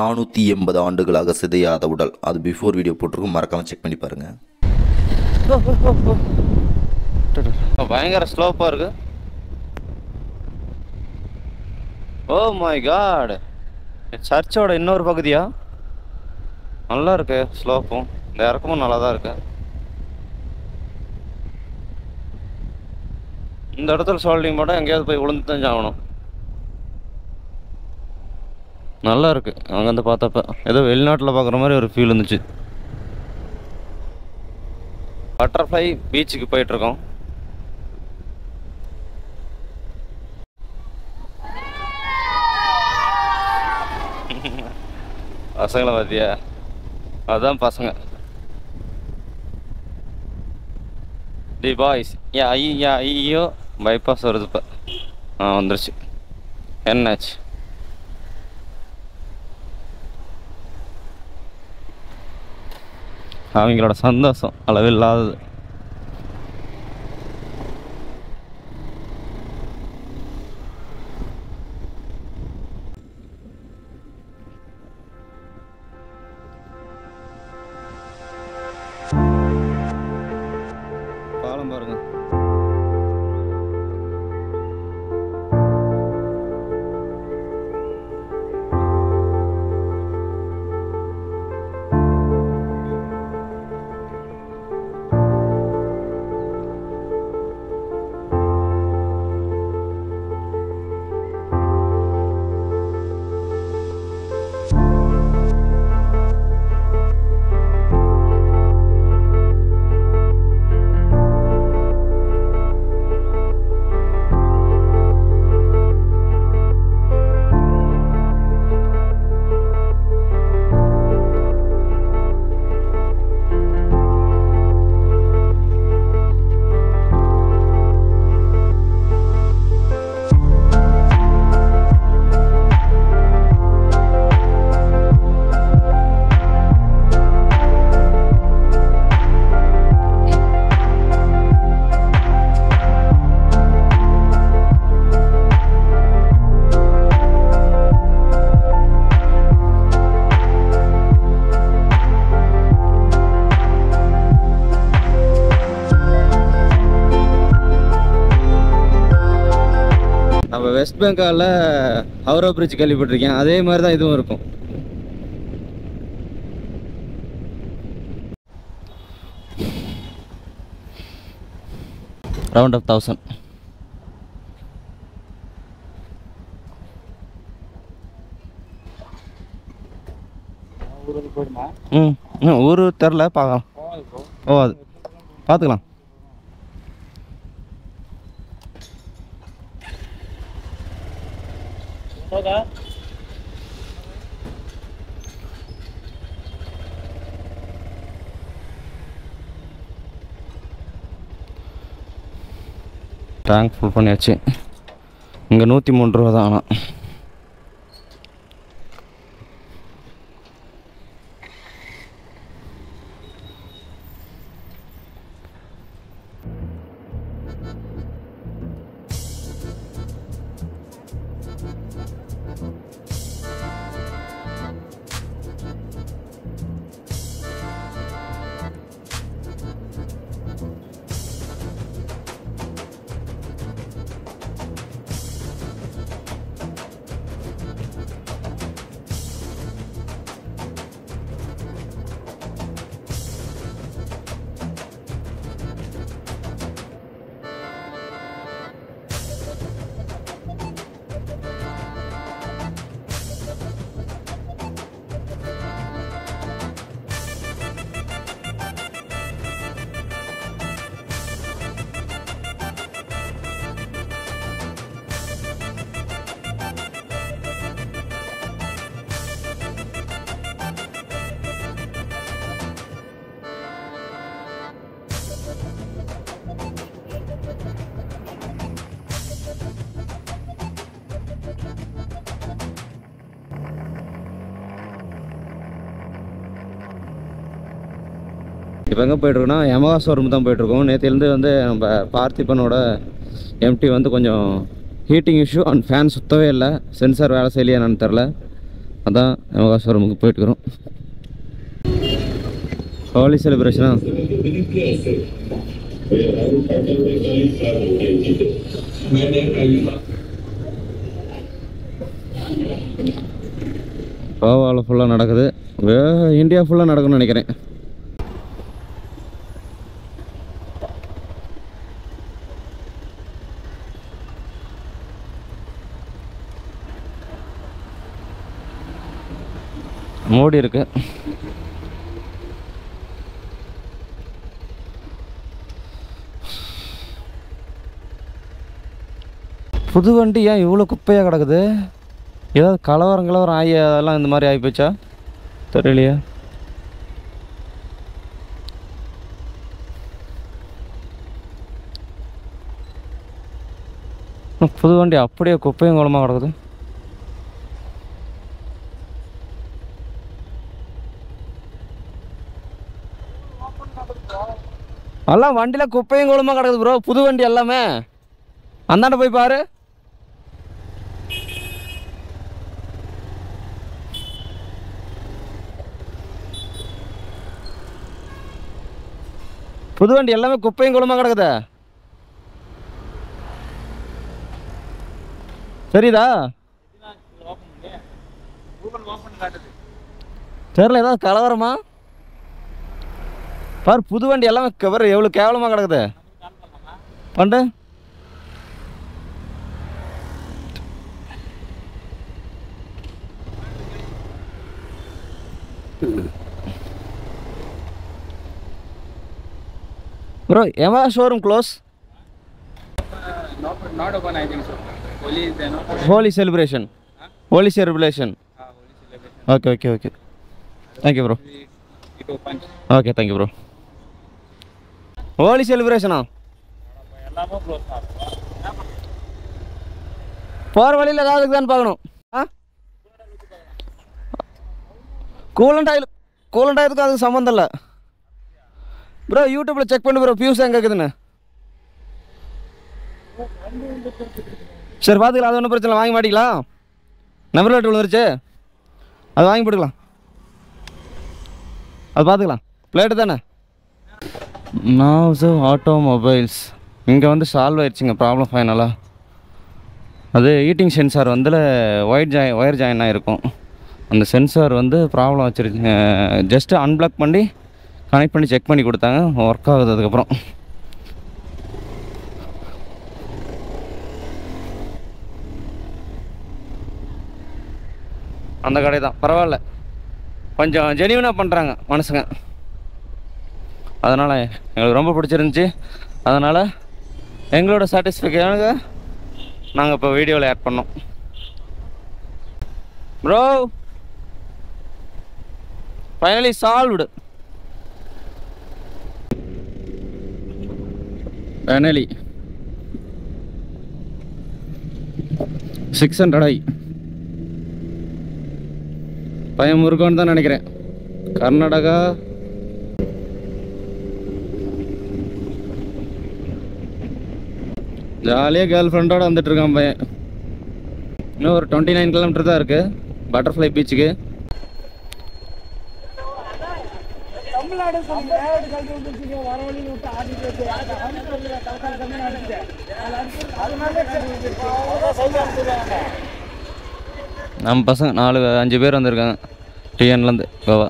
480 ஆண்டுகளாக சிதையாத உடல். அது பிஃபோர் வீடியோ போட்டிருக்கும், மறக்காம செக் பண்ணி பாருங்க. பயங்கர ஸ்லோப்பா இருக்கு. ஓ மை காட், சர்ச்சோட இன்னொரு பகுதியா? நல்லா இருக்கு ஸ்லோப்பும், இந்த இறக்கமும் நல்லா தான் இருக்கு. இந்த இடத்துல சோல்டிங் போட்டால் எங்கேயாவது போய் விழுந்து தான் ஆகணும். நல்லா இருக்கு. அங்கேருந்து பார்த்தப்ப ஏதோ வெளிநாட்டில் பார்க்குற மாதிரி ஒரு ஃபீல் இருந்துச்சு. பட்டர்ஃப்ளை பீச்சுக்கு போயிட்டுருக்கோம். பசங்களை பார்த்தியா? அதுதான் பசங்க. D boys. ஐயோ பைபாஸ் வருது இப்போ. வந்துருச்சு. என்னாச்சு? அவங்களோட சந்தோஷம் அளவில்லாதது. பாலம் பாருங்க. நம்ம வெஸ்ட் பெங்காலில் ஹவுரா பிரிட்ஜ் கேள்விப்பட்டிருக்கேன், அதே மாதிரி தான் இதுவும் இருக்கும். Round off 1000. ஊர் தெரில, பார்க்கலாம். ஓ, அது பார்த்துக்கலாம். டேங்க் ஃபுல் பண்ணியாச்சு. இங்கே 103 ரூபா தான். ஆனால் இப்போ எங்கே போய்ட்ருக்கோன்னா யமஹா ஷோரூம் தான் போய்ட்ருக்கோம். நேற்றுலேருந்து வந்து நம்ம பார்த்திபனோட எம்டி வந்து கொஞ்சம் ஹீட்டிங் இஷ்யூ அண்ட் ஃபேன் சுற்றவே இல்லை. சென்சார் வேலை செய்யலையா என்னன்னு தெரில. அதான் யோகாஸ்வரமுக்கு போயிட்டுருக்குறோம். ஹோலி செலிப்ரேஷனா? கோவாவில் ஃபுல்லாக நடக்குது, இந்தியா ஃபுல்லாக நடக்கும்னு நினைக்கிறேன். மூடி இருக்கு. புது வண்டி ஏன் இவ்வளோ குப்பையாக கிடக்குது? ஏதாவது கலவரம் ஆகி அதெல்லாம் இந்த மாதிரி ஆகிப்போச்சா தெரியலையா? புது வண்டி அப்படியே குப்பையும் குளமாக கிடக்குது. எல்லாம் வண்டியில் குப்பையும் குளமாக கிடக்குது ப்ரோ, புது வண்டி எல்லாமே. அந்தாண்ட போய் பாரு. புது வண்டி எல்லாமே குப்பையும் குளமாக கிடக்குதா? சரிதா? தெரியல, ஏதாவது கலவரமா பாரு. புது வண்டி எல்லாமே எவ்வளோ கேவலமாக கிடக்குது. பண்டு bro, Yamaha showroom close? Not open, I think so. Holi is there, no? Holi celebration. Huh? Holi celebration. Holi celebration. Okay. Thank you, bro. It opens. Okay, thank you, bro. Holi celebration ah? எல்லாமே close தான். போகிற வழியில் ஏதாவது இருக்குதான்னு பார்க்கணும். Coolant ஆயிலுக்கும் அதுக்கு சம்மந்தம் இல்லை ப்ரோ. யூடியூப்பில் செக் பண்ணி ப்ரோ, ஃபியூஸ் எங்கே இருக்குதுன்னு. சரி பார்த்துக்கலாம், அது ஒன்றும் பிரச்சனை இல்லை. வாங்கி மாட்டிக்கலாம். நம்பர் பிளேட் விழுந்துருச்சு, அது வாங்கி போட்டுக்கலாம். அது பார்த்துக்கலாம், பிளேட்டு தானே. நாவ்ஸ் ஆட்டோமொபைல்ஸ் இங்கே வந்து சால்வ் ஆயிடுச்சுங்க ப்ராப்ளம் ஃபைனலாக. அது ஹீட்டிங் சென்சார் வந்து ஒயர் ஜாயின் ஆகிருக்கும். அந்த சென்சார் வந்து ப்ராப்ளம் வச்சுருச்சுங்க. ஜஸ்ட்டு அன்பிளாக் பண்ணி கனெக்ட் பண்ணி செக் பண்ணி கொடுத்தாங்க, ஒர்க் ஆகுது. அதுக்கப்புறம் அந்த கடை தான் பரவாயில்ல, கொஞ்சம் ஜெனியூனாக பண்ணுறாங்க மனுஷங்க. அதனால் எங்களுக்கு ரொம்ப பிடிச்சிருந்துச்சி. அதனால் எங்களோட சாட்டிஸ்ஃபேக்ஷனுக்கு நாங்கள் இப்போ வீடியோவில் ஆட் பண்ணோம். Bro finally solved. ஃபைனலி 600 ஆகி பயம் இருக்குன்னு தான் நினைக்கிறேன். கர்நாடகா ஜாலியாக கேர்ள் ஃப்ரெண்டோடு வந்துட்டு இருக்கான் பையன். இன்னும் ஒரு 29 கிலோமீட்டர் தான் இருக்குது பட்டர்ஃப்ளை பீச்சுக்கு. நம்ம பசங்க 4-5 பேர் வந்திருக்காங்க டிஎன்லேருந்து கோவா.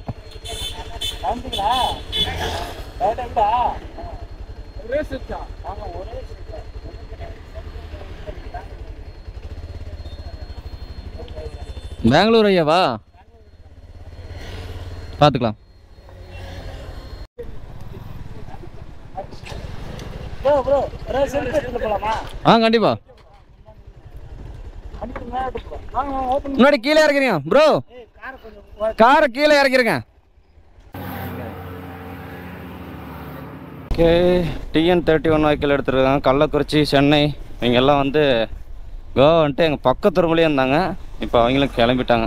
பெங்களூர் ஐயாவா? பார்த்துக்கலாம். கண்டிப்பா. முன்னாடி கீழே இறக்கிறீங்க ப்ரோ, காரை கீழே இறக்கிருங்க. ஓகே, டிஎன் 31 வெஹிக்கிள் எடுத்துருக்காங்க. கள்ளக்குறிச்சி, சென்னை இவங்கெல்லாம் வந்து கோவா வந்துட்டு எங்கள் பக்கத்து ரூம்லேயே இருந்தாங்க. இப்போ அவங்களும் கிளம்பிட்டாங்க.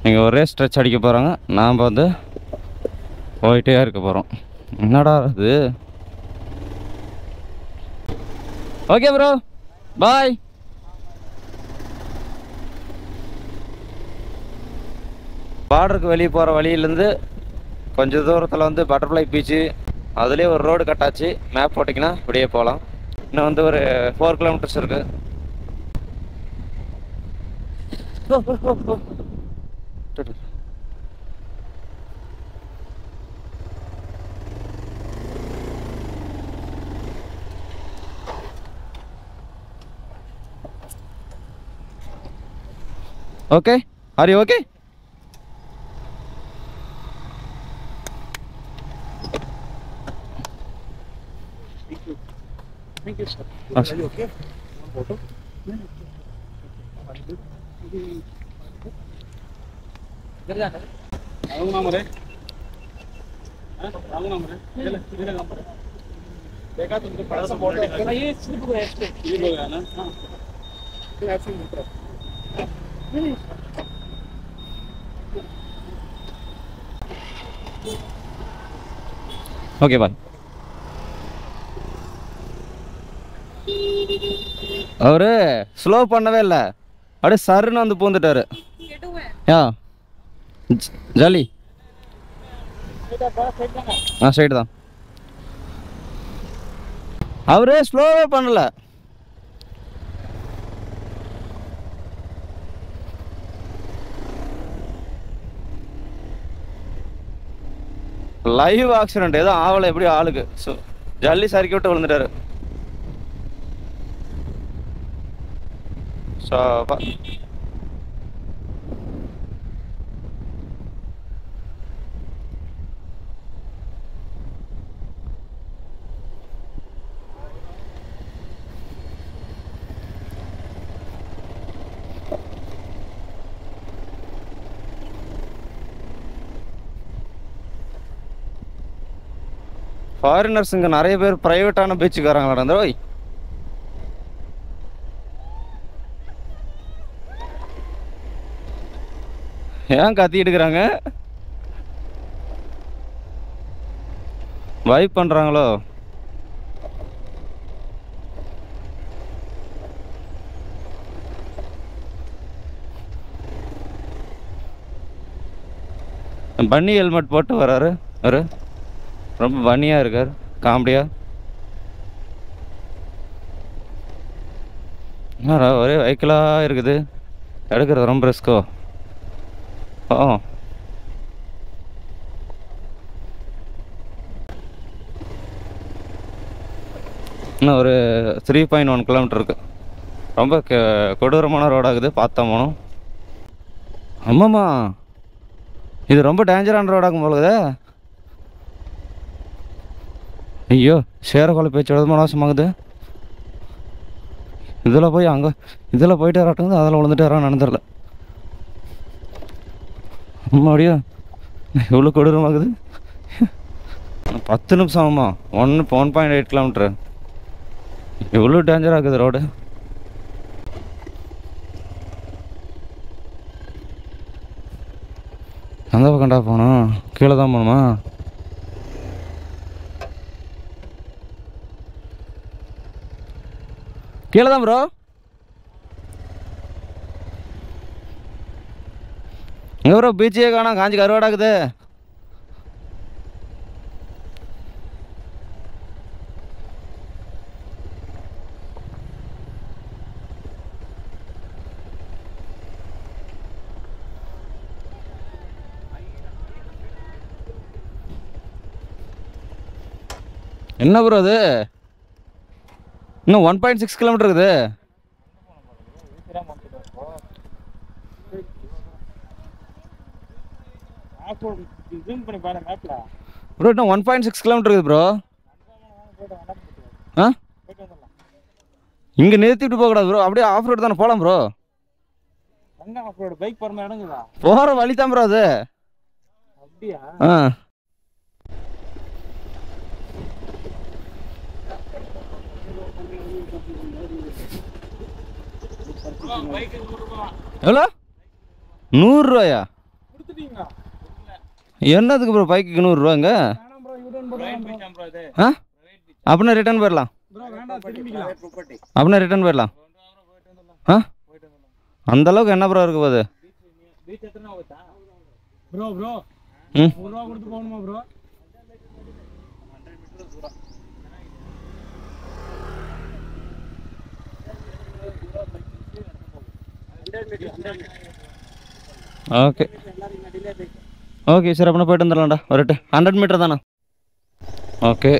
நீங்கள் ஒரே ஸ்ட்ரெச் அடிக்க போகிறாங்க, நாம் வந்து போயிட்டே இருக்க போகிறோம். என்னடா அது? ஓகே ப்ரோ, பாய். பார்டருக்கு வெளியே போகிற வழியிலேருந்து கொஞ்சம் தூரத்தில் வந்து பட்டர்ஃப்ளை பீச்சு, அதுலேயே ஒரு ரோடு கட்டாச்சு. மேப் போட்டிங்கன்னா இப்படியே போகலாம். இன்னும் வந்து ஒரு 4 கிலோமீட்டர்ஸ் இருக்குது. Okay, are you okay? Thank you, sir. Ah, Are you okay? One photo. इधर जाना है? आऊँगा मरे. हाँ, आऊँगा मरे. इधर काम करे. देखा तुमको बड़ा सा फोटो है. ये स्लिप हो गया इसपे. ये हो गया ना? हाँ. ये ऐसे ही उतरा. नहीं. Okay bye. அவரு ஸ்லோ பண்ணவே இல்லை, அப்படியே சருன்னு வந்து பூந்துட்டாரு. ஜாலி ஸ்ட்ரைட் தான். அவரு ஸ்லோவே பண்ணல. லைவ் ஆக்சிடென்ட் ஏதோ ஆவலை, எப்படி ஆளுக்கு ஜல்லி சறுக்கி விட்டு விழுந்துட்டாரு. ஃபாரினர்ஸ் இங்கே நிறைய பேர் ப்ரைவேட்டான பீச்சுக்கு வராங்க நடந்த. ஓய், ஏன் கத்திட்டு இருக்கிறாங்க? வைப் பண்ணுறாங்களோ? பன்னி ஹெல்மெட் போட்டு வராரு அவரு, ரொம்ப பன்னியாக இருக்கார், காமெடியா. ஒரே வெஹிக்கிளாக இருக்குது, எடுக்கிறது ரொம்ப ரிஸ்கோ. இன்னும் ஒரு 3.1 கிலோமீட்டர் இருக்குது. ரொம்ப கொடூரமான ரோடாகுது, பார்த்தா போனோம். ஆமாம்மா, இது ரொம்ப டேஞ்சரான ரோடாகும் போலுதே. ஐயோ, சேரக்கொலை பேச்சு எழுத மோசமாகுது. இதில் போய் அங்கே இதில் போயிட்டு வராட்டுங்குது, அதில் விழுந்துட்டு வரான்னு நடந்துடல. அப்படியா எவ்வளோ கொடூரமாகுது. 10 நிமிஷம் ஆகுமா? 1.8 கிலோமீட்டரு. எவ்வளோ டேஞ்சர் ஆகுது ரோடு. அந்த பக்கம்டா போகணும், கீழே தான் போகணுமா? கீழே தான் ப்ரோ. எங்கே ப்ரோ பீச்சே காணோம், காஞ்சி கருவாடாக்குது. என்ன ப்ரோ அது? இன்னும் 1.6 கிலோமீட்டர் இருக்குது. ப்ரோ இன்னும் 1.6 கிலோமீட்டர் இருக்குது ப்ரோ. ஆ, இங்கே நிறுத்திட்டு போகக்கூடாது ப்ரோ, அப்படியே ஆஃப் ரோடு தானே போகலாம் ப்ரோ. போகிற வழி தான் ப்ரோ அது. ஆ, எவ்வளோ? 100 ரூபாயா? என்னதுக்கு ப்ரோ பைக்குக்கு 100 ரூபாங்க? ஆ, அப்படின்னா ரிட்டர்ன் போயிடலாம். அப்படின்னா ரிட்டர்ன் போயிடலாம். ஆ, அந்த அளவுக்கு என்ன ப்ரோ இருக்கு போது? ப்ரோ ப்ரோ ம் 100 ரூபா கொடுத்து போகணுமா ப்ரோ? ஓகே ஓகே சார் அப்படின்னா போய்ட்டு வந்துடலாம்டா வரட்டு 100 மீட்டர் தானே. ஓகே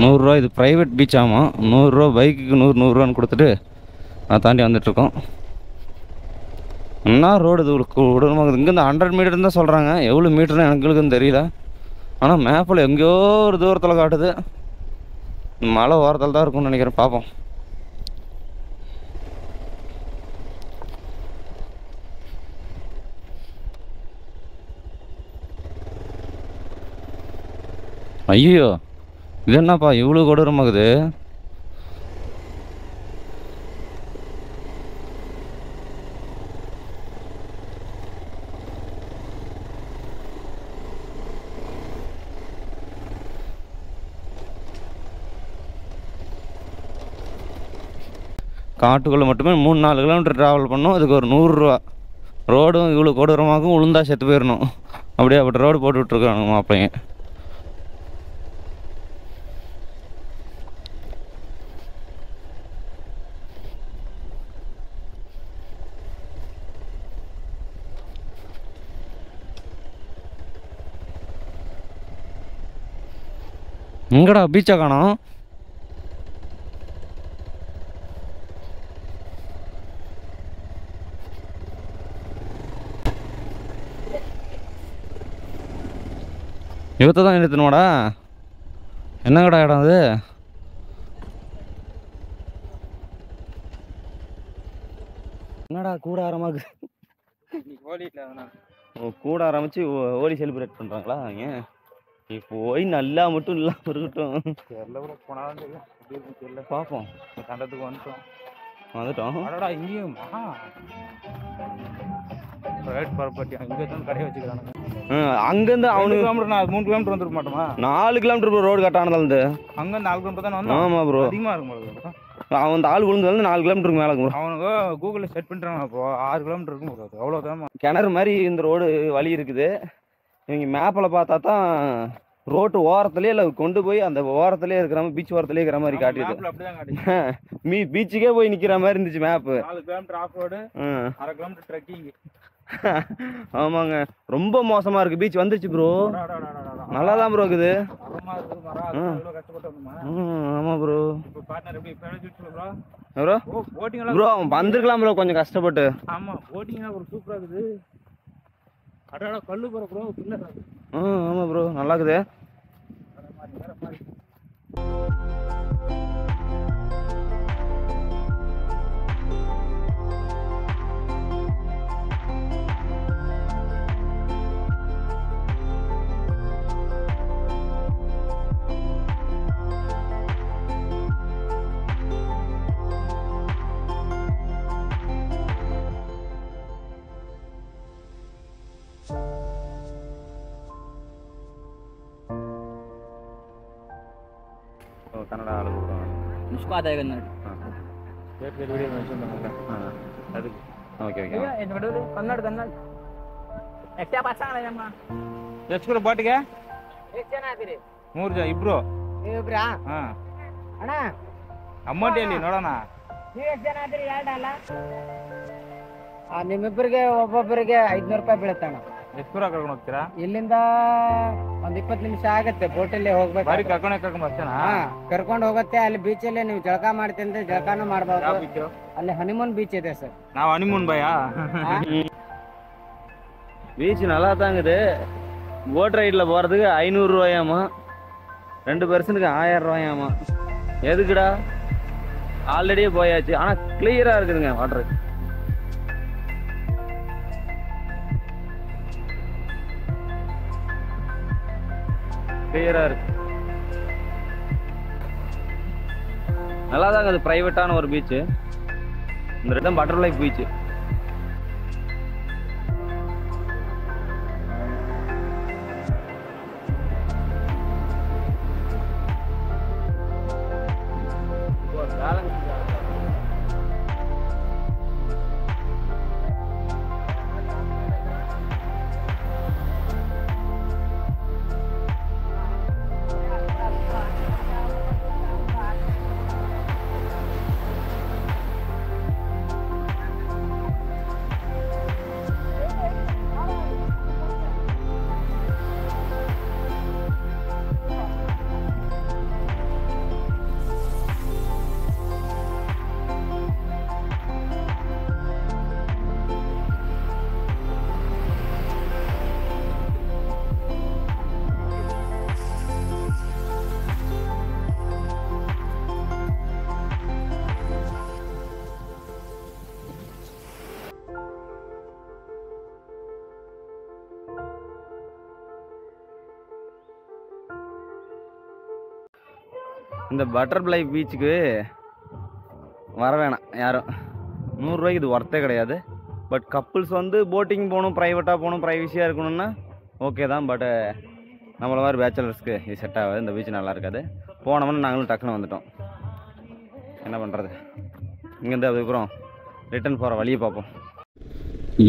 100 ரூபா. இது ப்ரைவேட் பீச் ஆமாம். 100 ரூபா பைக்குக்கு 100 கொடுத்துட்டு அதை தாண்டி வந்துட்டுருக்கோம். என்ன ரோடு இது உடனே இங்கேருந்து 100 மீட்டர் தான் சொல்கிறாங்க. எவ்வளோ மீட்டர்னு எங்களுக்குன்னு தெரியல. ஆனால் மேப்பில் எங்கேயோ ஒரு தூரத்தில் காட்டுது. மலை ஓரத்தில் தான் இருக்கும்னு நினைக்கிறேன். பார்ப்போம். ஐயோ இது என்னப்பா இவ்வளோ கொடூரமாகுது. காட்டுக்குள்ளே மட்டுமே 3-4 கிலோமீட்டர் ட்ராவல் பண்ணோம். அதுக்கு ஒரு 100 ரூபா. ரோடும் இவ்வளோ கொடூரமாகவும் உளுந்தா செத்து போயிடணும். அப்படியே அப்படி ரோடு போட்டு விட்ருக்காங்க மாப்பிள்ளைங்க. எங்கடா பீச்சை காணோம்? இவத்தை தான் நிறுத்தணுமாடா? என்னங்கடா இடம் அது? என்னடா கூடாரமாக கூட ஆரம்பிச்சு ஓடி செலிப்ரேட் பண்ணுறாங்களா அவங்க? இப்போ போய் நல்லா மட்டும் இல்லாமல் இருக்கட்டும். தெரியல பார்ப்போம். கண்டத்துக்கு வந்துட்டோம். அடடா இங்கேயும் ரைட் ப்ராப்பர்ட்டி இங்கே தான் கடையை வச்சுக்கிறானுங்க. அங்கேருந்து அவனுக்கு கிலோமீட்டர் நான் 3 கிலோமீட்டர் வந்துருக்க மாட்டோமா? 4 கிலோமீட்டர் ரோடு கட்டானதுலேருந்து அங்கே 4 கிலோமீட்டர் தானே வந்தோம். ஆமாம் ப்ரோ. அதிகமாக இருக்கும். அவன் அந்த ஆள் விழுந்ததுலேருந்து 4 கிலோமீட்டருக்கு மேலே இருக்கும். அவனுக்கு கூகுளில் செட் பண்ணுறாங்க. இப்போ 6 கிலோமீட்டர் இருக்கும் ப்ரோ. அவ்வளோதான். கிணறு மாதிரி இந்த ரோடு வழி இருக்குது. இவங்க மேப்பில் பார்த்தா தான் ரோட்டு ஓரத்துலேயே இல்லை கொண்டு போய் அந்த ஓரத்துலேயே இருக்கிற மாதிரி பீச் ஓரத்துலேயே இருக்கிற மாதிரி காட்டிடுது. அப்படிதான் காட்டி பீச்சுக்கே போய் நிற்கிற மாதிரி இருந்துச்சு map. 4 kilometre off road, 1/2 kilometre trekking. ஆமாங்க ரொம்ப மோசமாக இருக்குது. பீச் வந்துருச்சு ப்ரோ. நல்லா தான் ப்ரோ இருக்குது. ஆமாம் ப்ரோ. ப்ரோ ப்ரோ வந்துருக்கலாம் ப்ரோ கொஞ்சம் கஷ்டப்பட்டு. ஆமாம் போட்டிங்லாம் ஒரு சூப்பராக இருக்குது. அடடா கல்லு போகிற ப்ரோ பில்லர். ஆமாம் ப்ரோ நல்லா இருக்குது. ಕನ್ನಡ ನಿಷ್ಪಾದ ಕನ್ನಡ ಓಕೆ ಓಕೆ ಕನ್ನಡ ಕನ್ನಡ ಎಷ್ಟೇ ಪಾಸಾಗಮ್ಮ ಎಷ್ಟು ಕೂಡ ಬಾಟಿಗೆ ಎಷ್ಟು ಜನ ಆದಿರಿ 3 ಜನ ಇಬ್ರು ಇಬ್ರಾ ಹಾಂ ಅಣ್ಣ ಅಮೌಂಟ್ ಎಲ್ಲಿ ನೋಡೋಣ ನೀವು ಎಷ್ಟು ಜನ ಆದಿರಿ 2 ಅಲ್ಲ ನಿಮ್ಮಿಬ್ಬರಿಗೆ ಒಬ್ಬೊಬ್ಬರಿಗೆ 500 ರೂಪಾಯಿ ಬೀಳುತ್ತೆ ಅಣ್ಣ ಎಷ್ಟು ದೂರ ಕರ್ಕೊಂಡು ಹೋಗ್ತೀರಾ ಇಲ್ಲಿಂದ ಒಂದು 20 ನಿಮಿಷ ಆಗತ್ತೆ ಬೋಟಲ್ಲಿ ಹೋಗ್ಬೇಕು ಬಾರಿ ಕರ್ಕೊಂಡು ಬರ್ತಾನಾ ಕರ್ಕೊಂಡು ಹೋಗುತ್ತೆ ಅಲ್ಲಿ ಬೀಚಲ್ಲಿ ನೀವು ಜಳಕ ಮಾಡ್ತೀನಿ ಜಳಕಾನು ಮಾಡ್ಬೋದು ಅಲ್ಲಿ ಹನಿಮೂನ್ ಬೀಚ್ ಇದೆ ಸರ್ ನಾವು ಹನಿಮೂನ್ ಬಾಯಾ பீச் நல்லா தாங்குது போட் ரைடில் போகிறதுக்கு 500 ரூபாயாமா 2 பர்சனுக்கு 1000 ரூபாயாமா எதுக்குடா ஆல்ரெடியே போயாச்சு ஆனால் கிளியராக இருக்குதுங்க வாட்டரு கிளியராக இருக்கு நல்லா தாங்க அது ப்ரைவேட்டான ஒரு பீச்சு இந்த இடம் பட்டர்ஃப்ளை பீச்சு இந்த பட்டர்ஃப்ளை பீச்சுக்கு வர வேணாம் யாரும். 100 ரூபாய்க்கு இது ஒர்த்தே கிடையாது. பட் கப்புள்ஸ் வந்து போட்டிங் போகணும், ப்ரைவேட்டாக போகணும், ப்ரைவசியாக இருக்கணும்னா ஓகே தான். பட் நம்மள மாதிரி பேச்சுலர்ஸ்க்கு இது செட் ஆகாது. இந்த பீச் நல்லா இருக்காது. போனோம்னா நாங்களும் டக்குன்னு வந்துட்டோம். என்ன பண்ணுறது? இங்கேருந்து அதுக்கப்புறம் ரிட்டர்ன் போகிற வழியை பார்ப்போம்.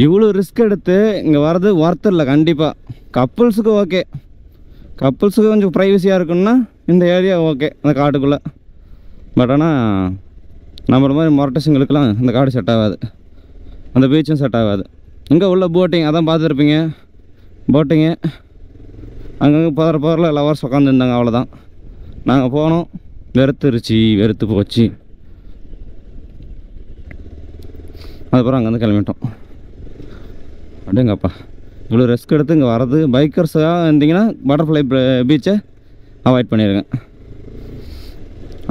இவ்வளோ ரிஸ்க் எடுத்து இங்கே வர்றது ஒர்த் இல்லை கண்டிப்பாக. கப்புள்ஸுக்கு ஓகே, கப்புள்ஸுக்கு கொஞ்சம் ப்ரைவசியாக இருக்குன்னா இந்த ஏரியா ஓகே, அந்த காட்டுக்குள்ளே. பட் ஆனால் நம்மள மாதிரி மொரட்டஸுங்களுக்கெல்லாம் இந்த காடு செட் ஆகாது, அந்த பீச்சும் செட் ஆகாது. இங்கே உள்ள போட்டிங் அதான் பார்த்துருப்பீங்க, போட்டிங்கு அங்கங்கே போகிற லவர்ஸ் உட்காந்துருந்தாங்க, அவ்வளோதான். நாங்கள் போனோம், வெறுத்து போச்சு. அதுக்கப்புறம் அங்கேருந்து கிளம்பிட்டோம். அப்படிங்கப்பா இவ்வளோ ரிஸ்க் எடுத்து இங்கே வர்றது பைக்கர்ஸாக இருந்தீங்கன்னா பட்டர்ஃப்ளை பீச்சை அவாய்ட் பண்ணிடுங்க.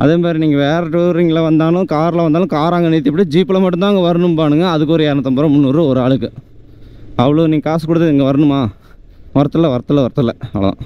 அதே மாதிரி நீங்கள் வேறு டூரிங்கில் வந்தாலும் காரில் வந்தாலும் கார் அங்கே நிறுத்திவிட்டு ஜீப்பில் மட்டும்தான் அங்கே வரணும்பானுங்க. அதுக்கு ஒரு 250 ரூபா 300 ஒரு ஆளுக்கு. அவ்வளோ நீங்கள் காசு கொடுத்து இங்கே வரணுமா? வரத்தில்ல அவ்வளோதான்.